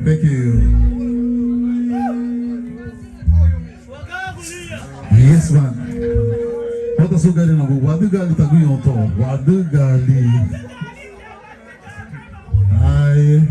Thank you. Yes, man. What is so good na Wadu-gali taguyon to. Wadu-gali. Ay.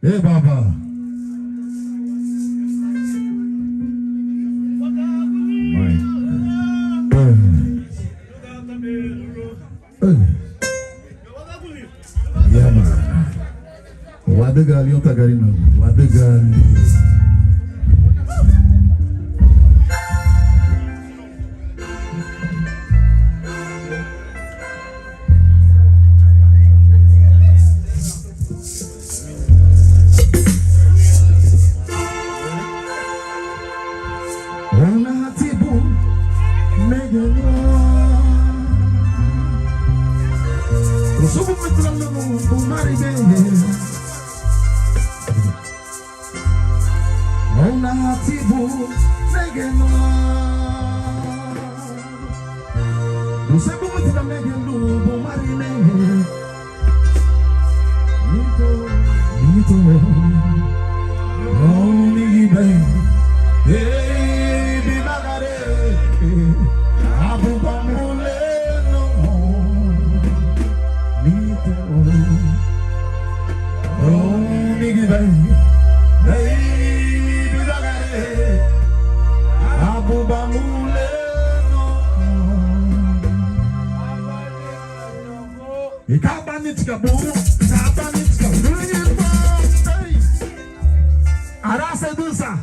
Hey, Baba. Yeah, man. Wadagali yung tagarin na. Wadagali. Onatibu negeno Busebu mutina negenu Bumarine Nito Onibe Bibagare Abu Bamule no Nito Onibe Abu Bamule no Ikabani tikabu Ikabani tikabu Arase dusa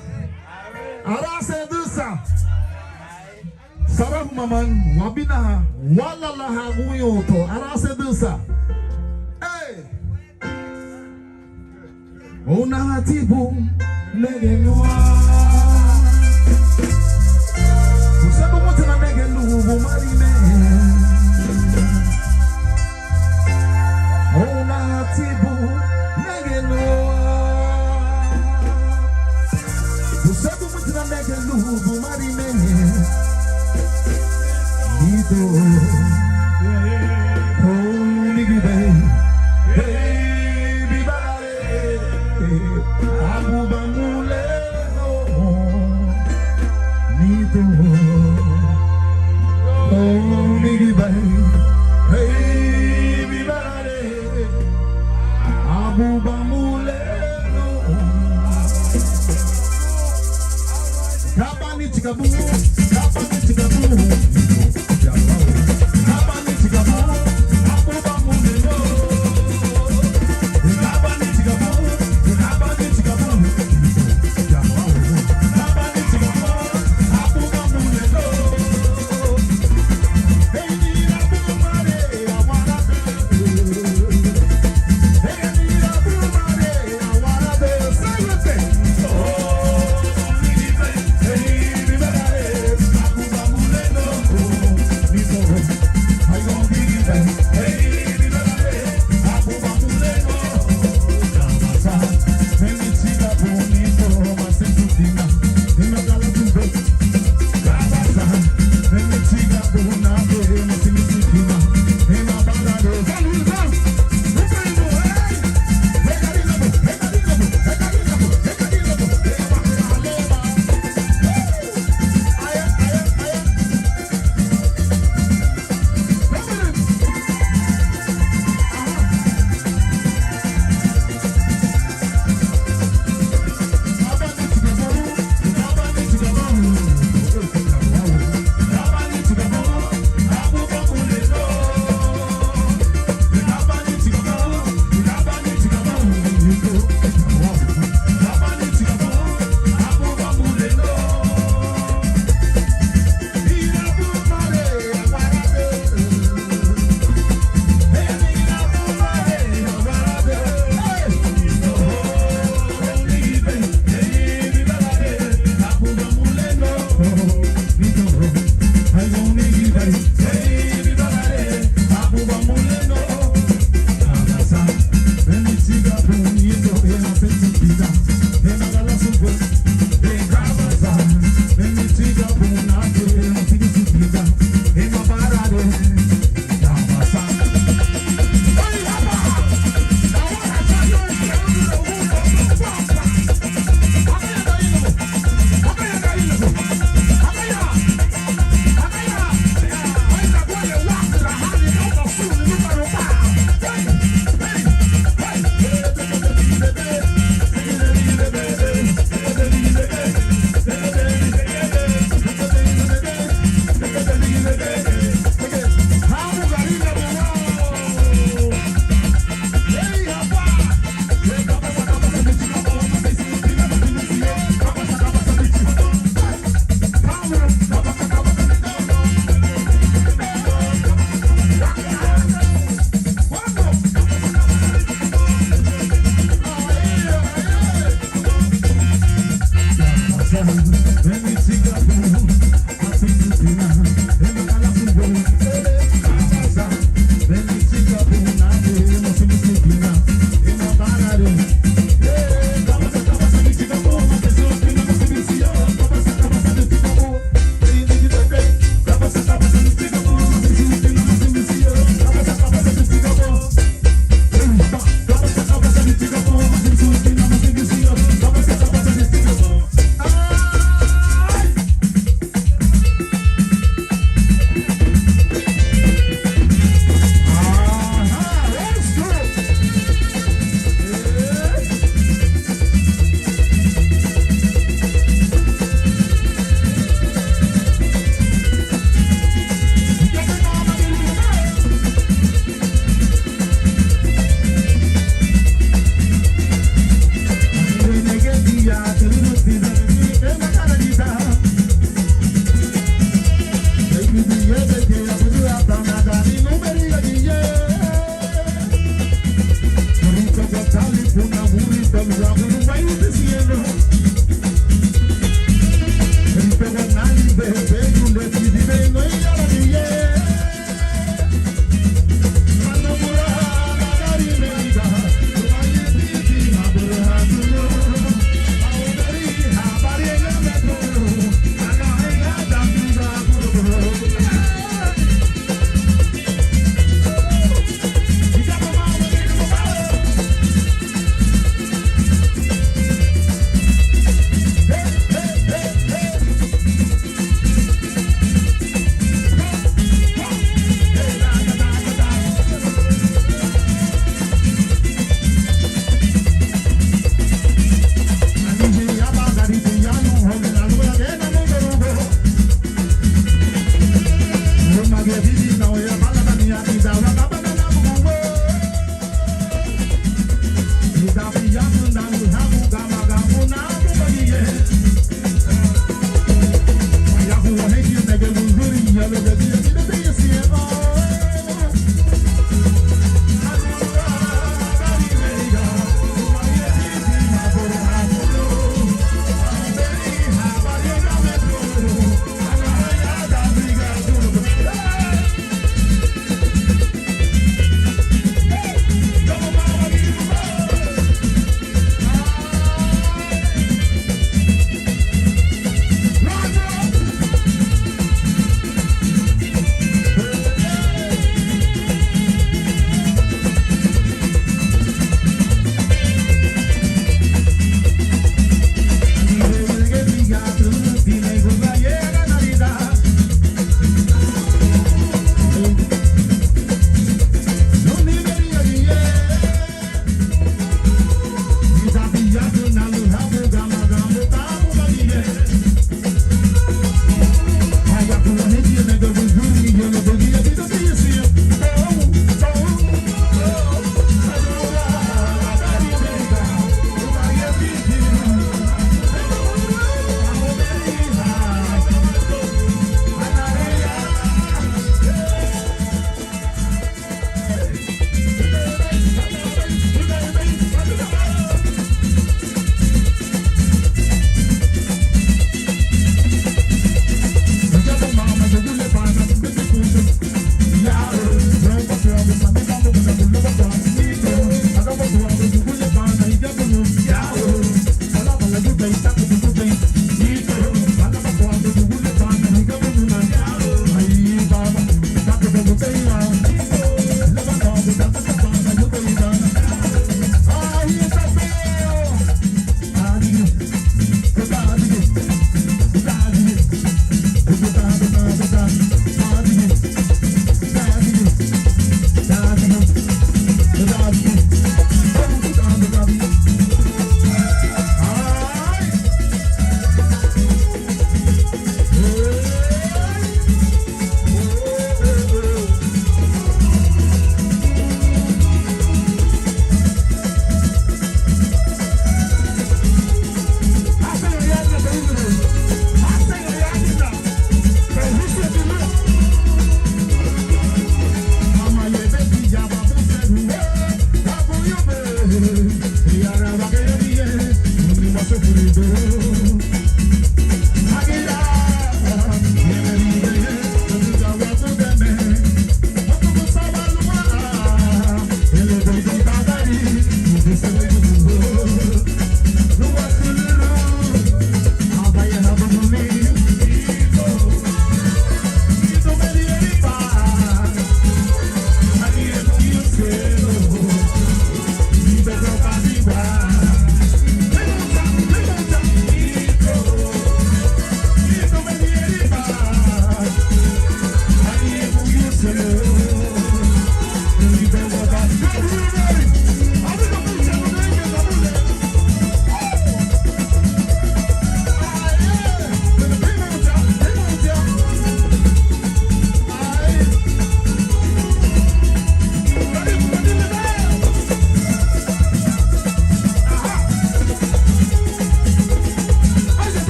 Sarah maman wabina wala laha guyoto arase dusa Hey Onatibu negenwa Usebo mutana negelu bumarine Onatibu negenwa Usebo mutana negelu bumarine Nito Holy Gibay Abu Bamule no Nito Oh Nigibay Hey Bibare Abu Bamule no Kapani Chikabu Kapani Chikabu Kapani Chikabu Abu Bamule no Kapani Chikabu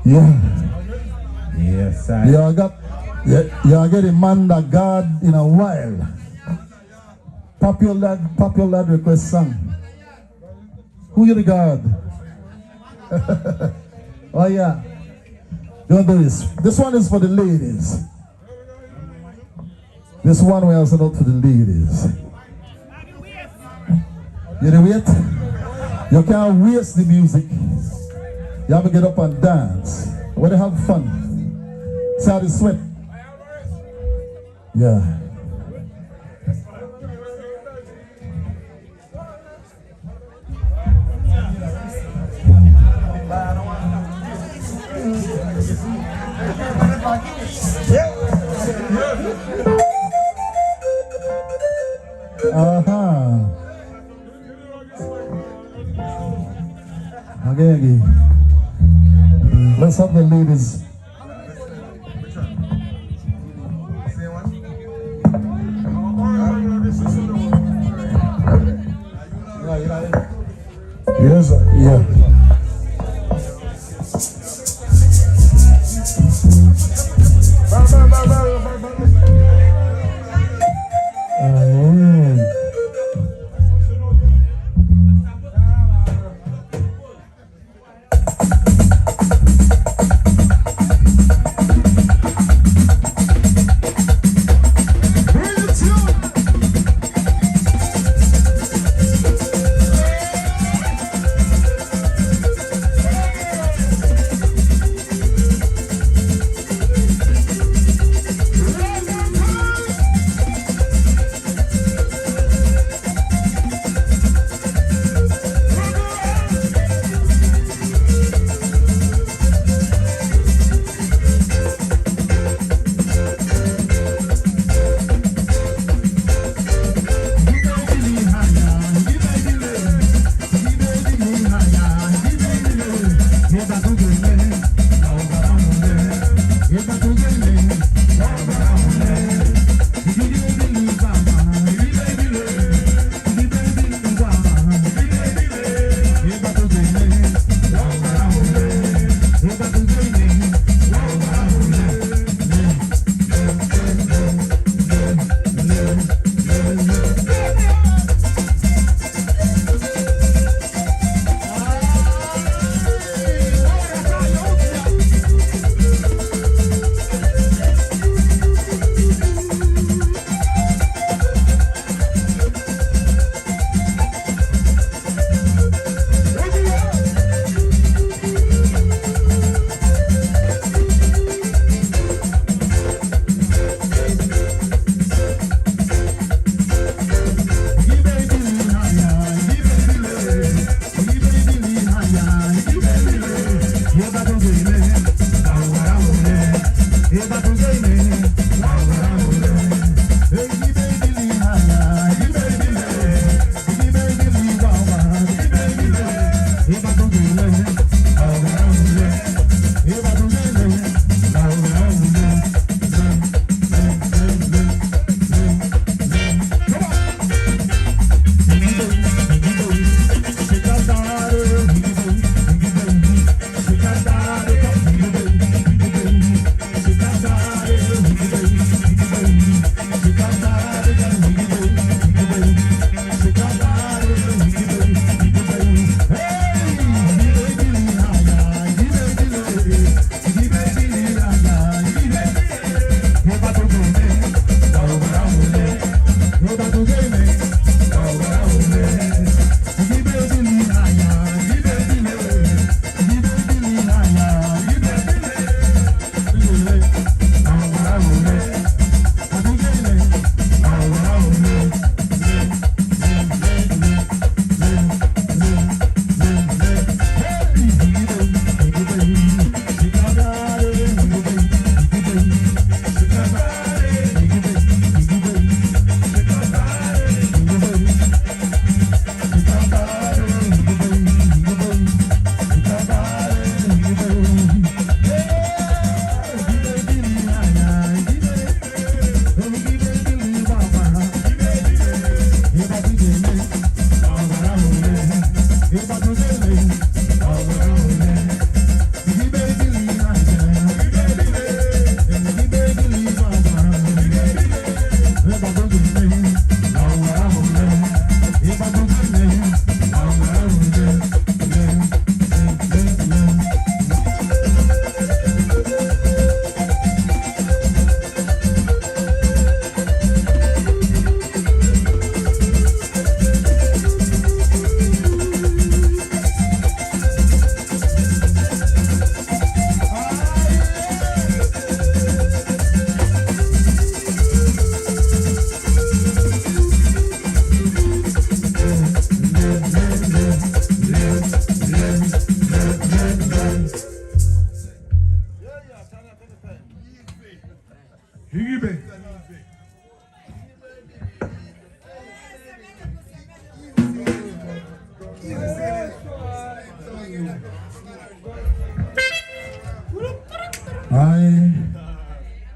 Yeah. Yes, I. You get a man that God in a while. Popular request song. Who you the God? Oh yeah. Don't do this. This one is for the ladies. This one we also out for the ladies. You the wait? You can't waste the music. You have to get up and dance. When they have fun. See how they sweat. Yeah. Okay. Let's have the ladies Yeah.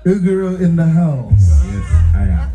A girl in the house. Yes, I am.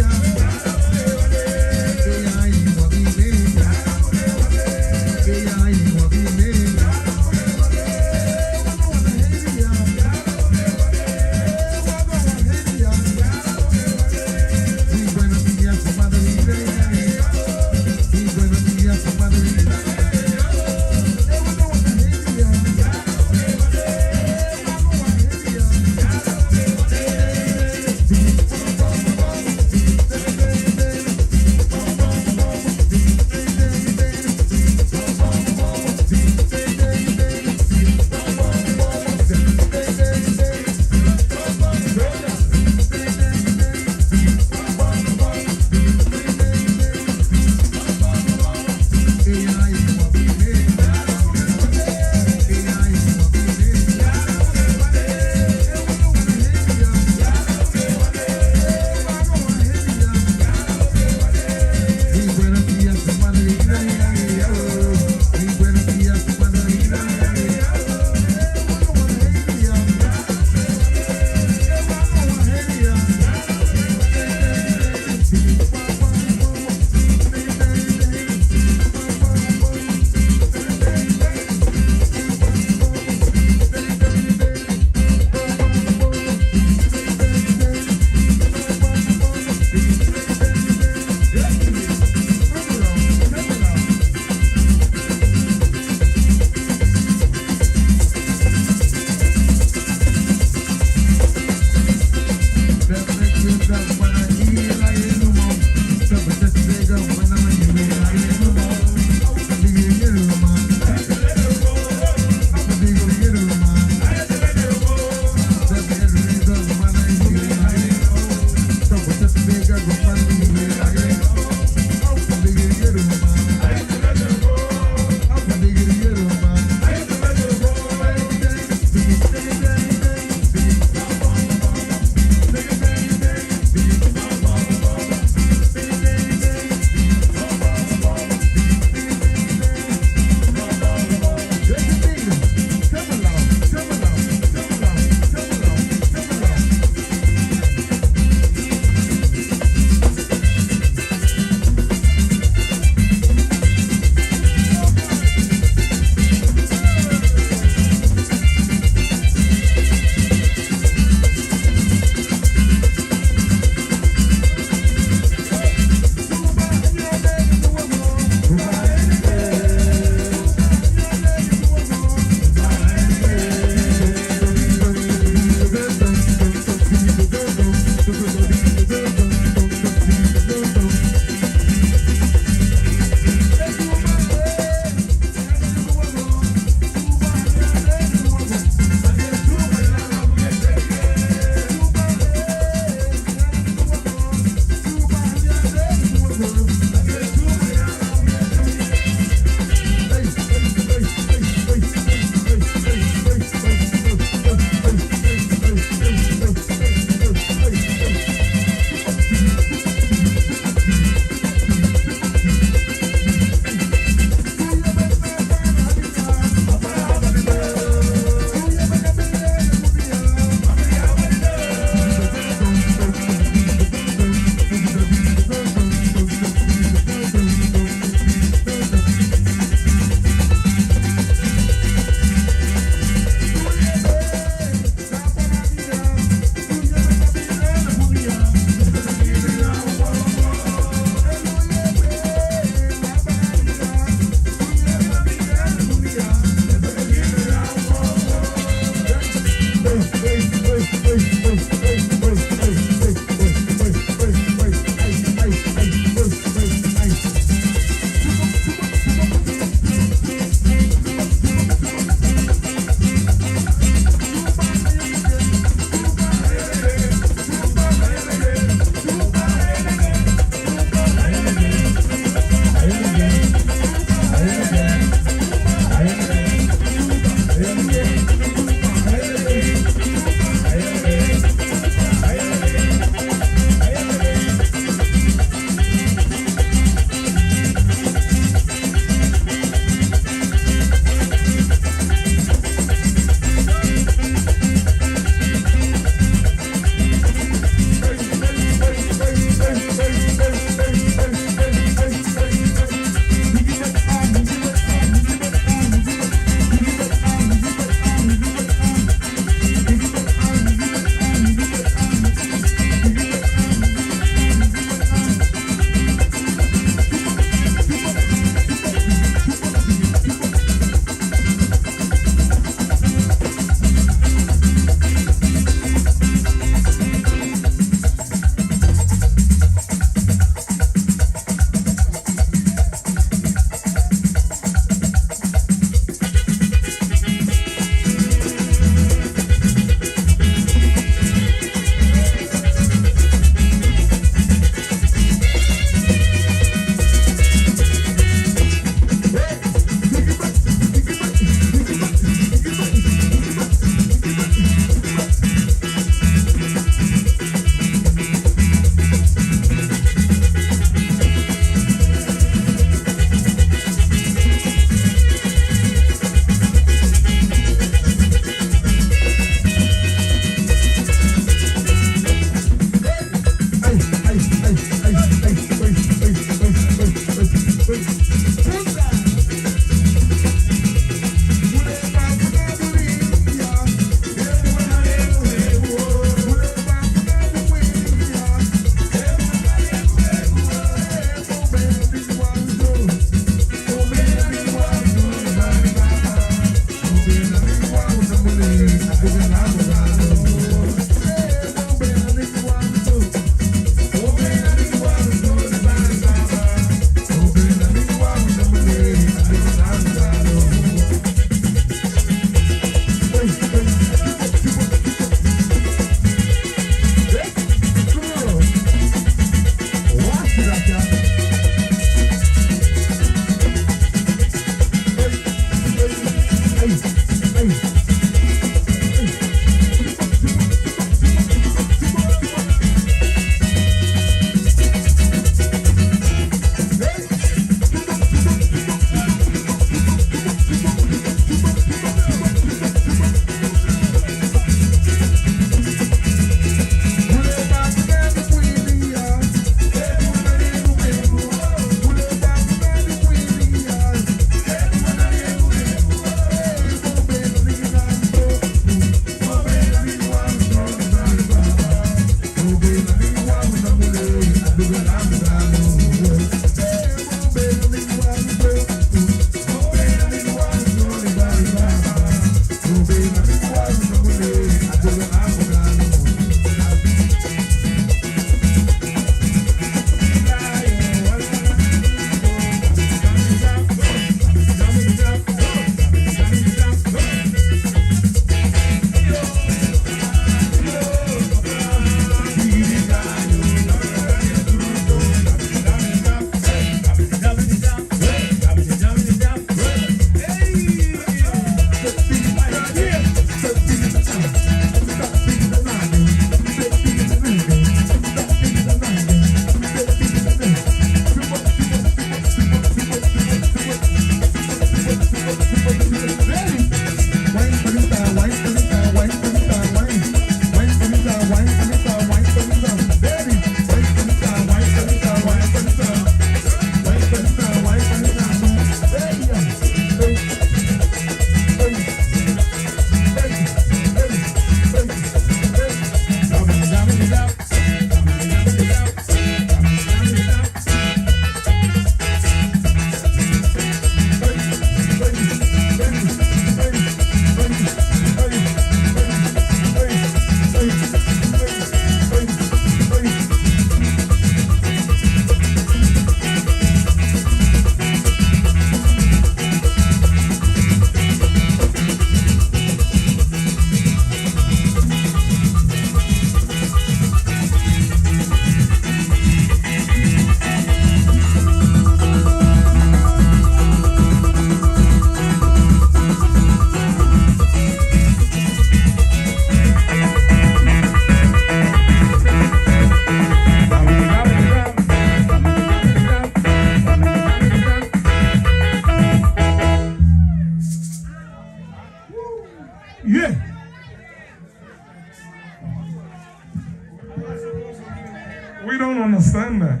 We don't understand that.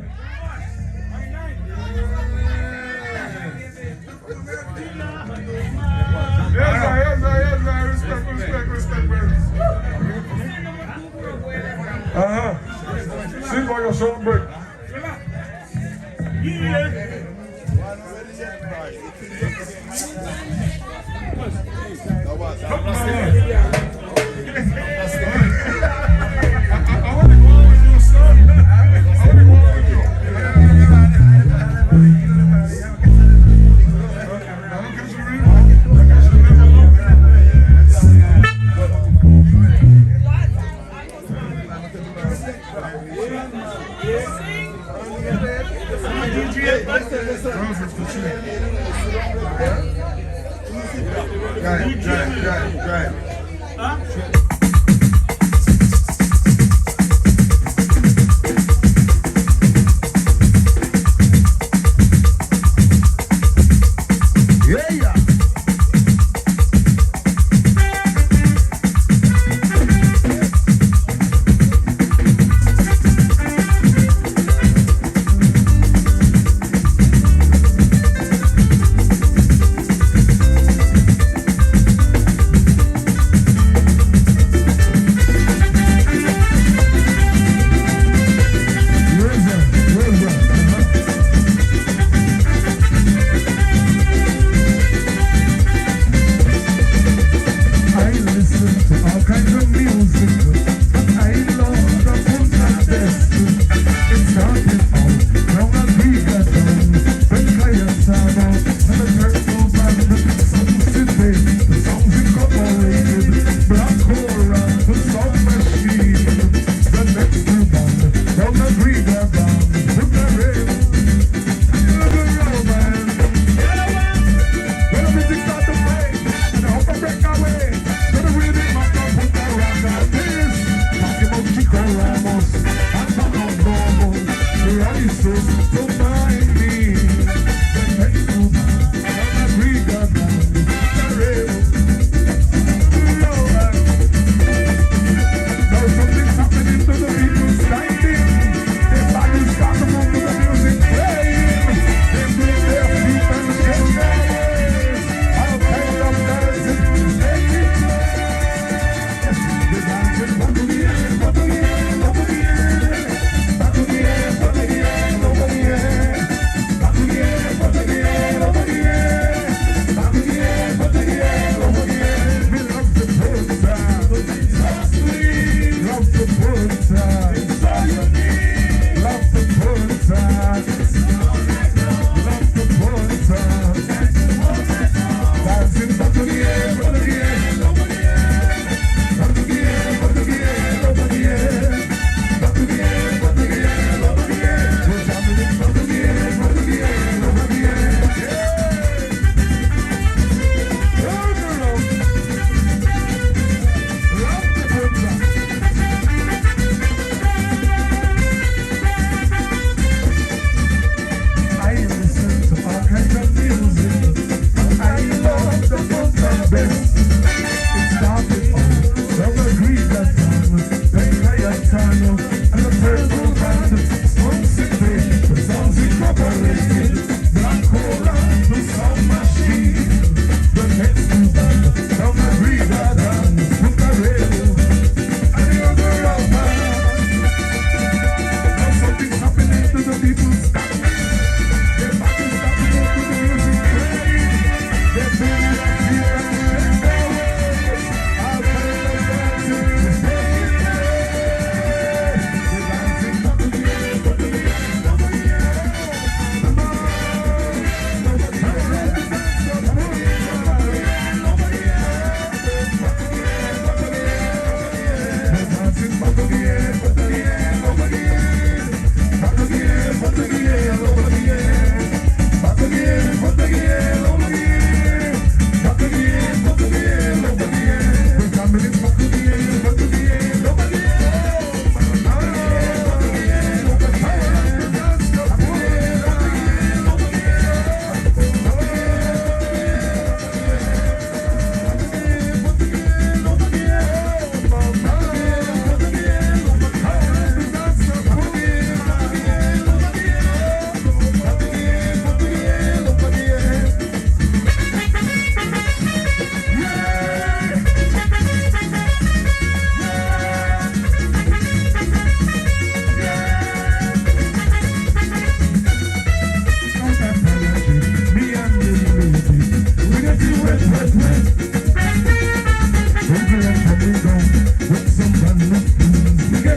Yes, respect, brothers. Sing for your short break.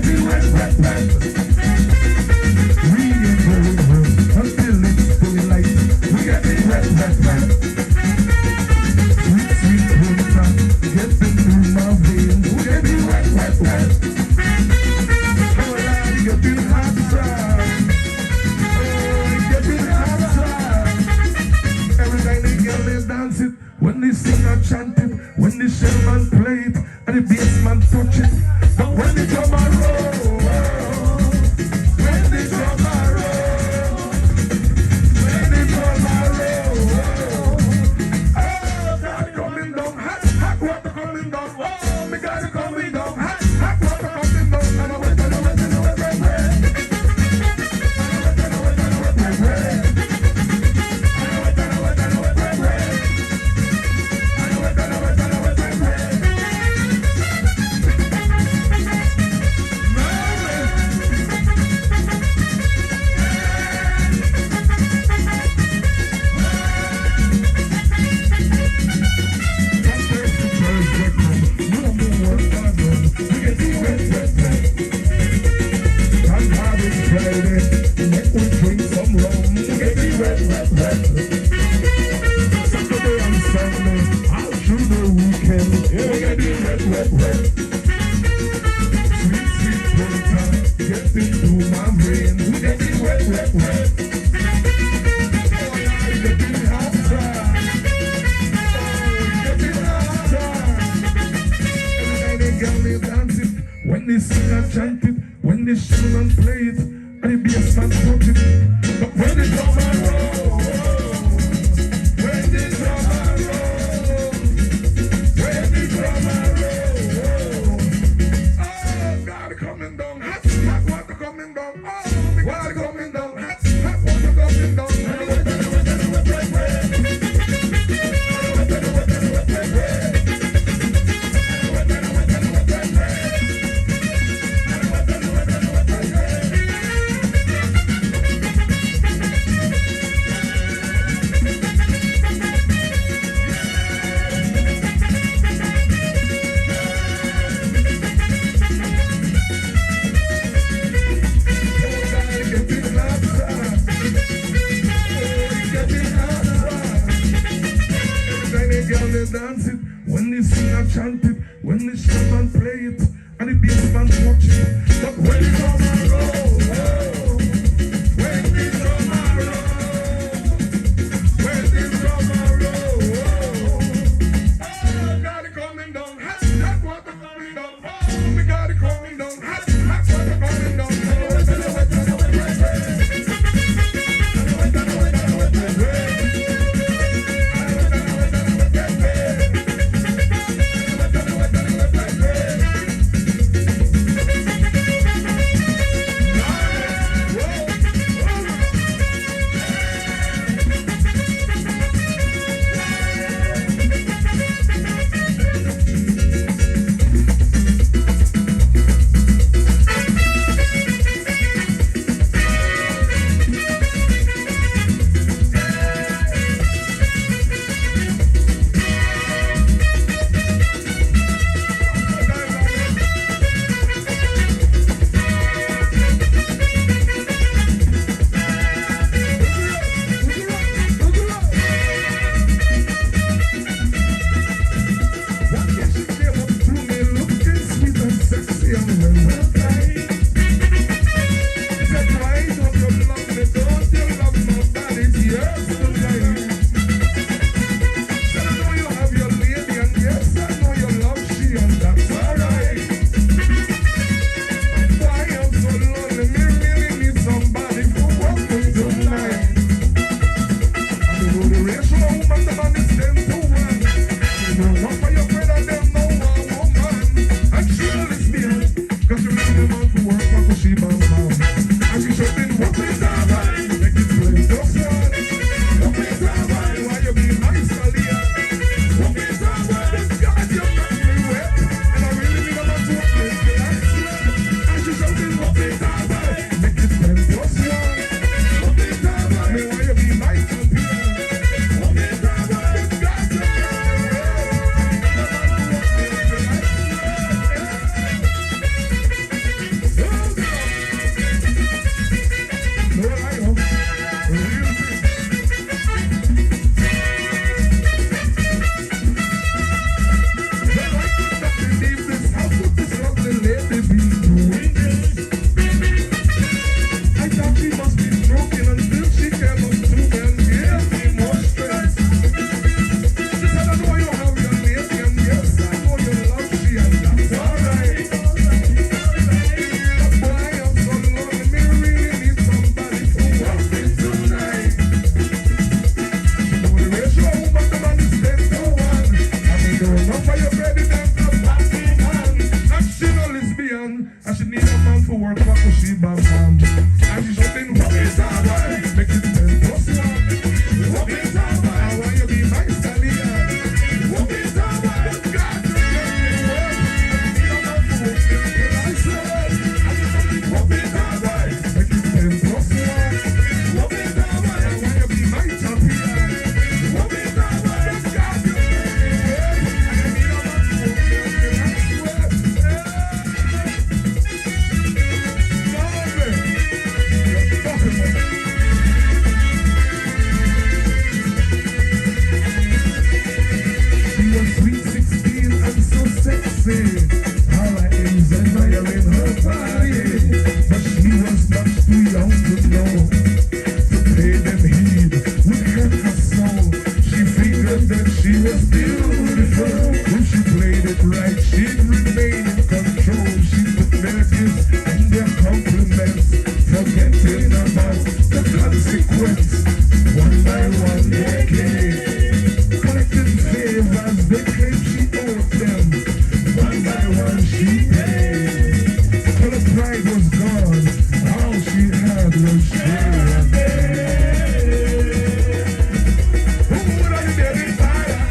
getting wet, wet, wet. We ain't going home until it's daylight. We getting wet, wet, wet. Sweet, sweet winter, getting through my veins. We getting wet, wet, wet. Oh, Lord, getting hot, sir. Every time the girl they dance it, when they sing and chant it, when the shell man play it, and the bass man touch it. But when the drummer roll, when the drummer roll, when the drummer roll, oh, God coming down, hot, hot water coming down, oh, my God coming down, hot, hot water coming down, and I went, and I went, and I went, and I went, when they sing and chant it, when they sing and play it, and the bass man touch it. But when the drummer roll, when the drummer roll, when the drummer roll, oh, God coming down, hot, hot water coming down, oh, God coming down, hot, hot water coming down. Dance it, when they sing and chant it, when the shaman play it, and the bass man watch it. But when the drummer roll, when the drummer roll, when the drummer roll, oh, God coming down, hot, hot water coming down, oh, my God coming down, hot, hot water coming down. And she need a man for work, but she bam bam. And she shouting, what is that boy? Make it 10 plus 1. What is that boy? I want you be my stallion. What is that boy? God, you tell me what? I need a man for work, I said. And she shouting, what is that boy? Make it 10 plus 1. What is that boy? I want you be my champion. What is that boy? God, you tell me what? And I need a man for work, I swear. She was sweet 16 and so sexy. All I is admiring her body. But she was much too young to know to pay them heed with her soul. She figured that she was beautiful. If she played it right, she'd remain in control. She took their gifts and their compliments, forgetting about the consequence. One by one they came, collecting favors they claim she owed them. One by one she paid, for the pride was gone, all she had was shame. Who would have been in fire?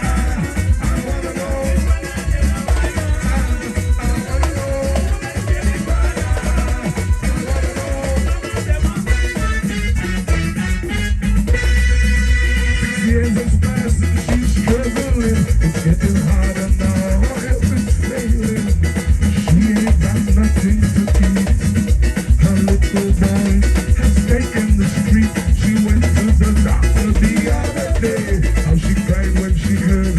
I wanna know. I wanna know. Years has passed and she's struggling. It's getting harder now, her health is failing. She ain't got nothing to eat. Her little boy has taken the street. She went to the doctor the other day. How she cried when she heard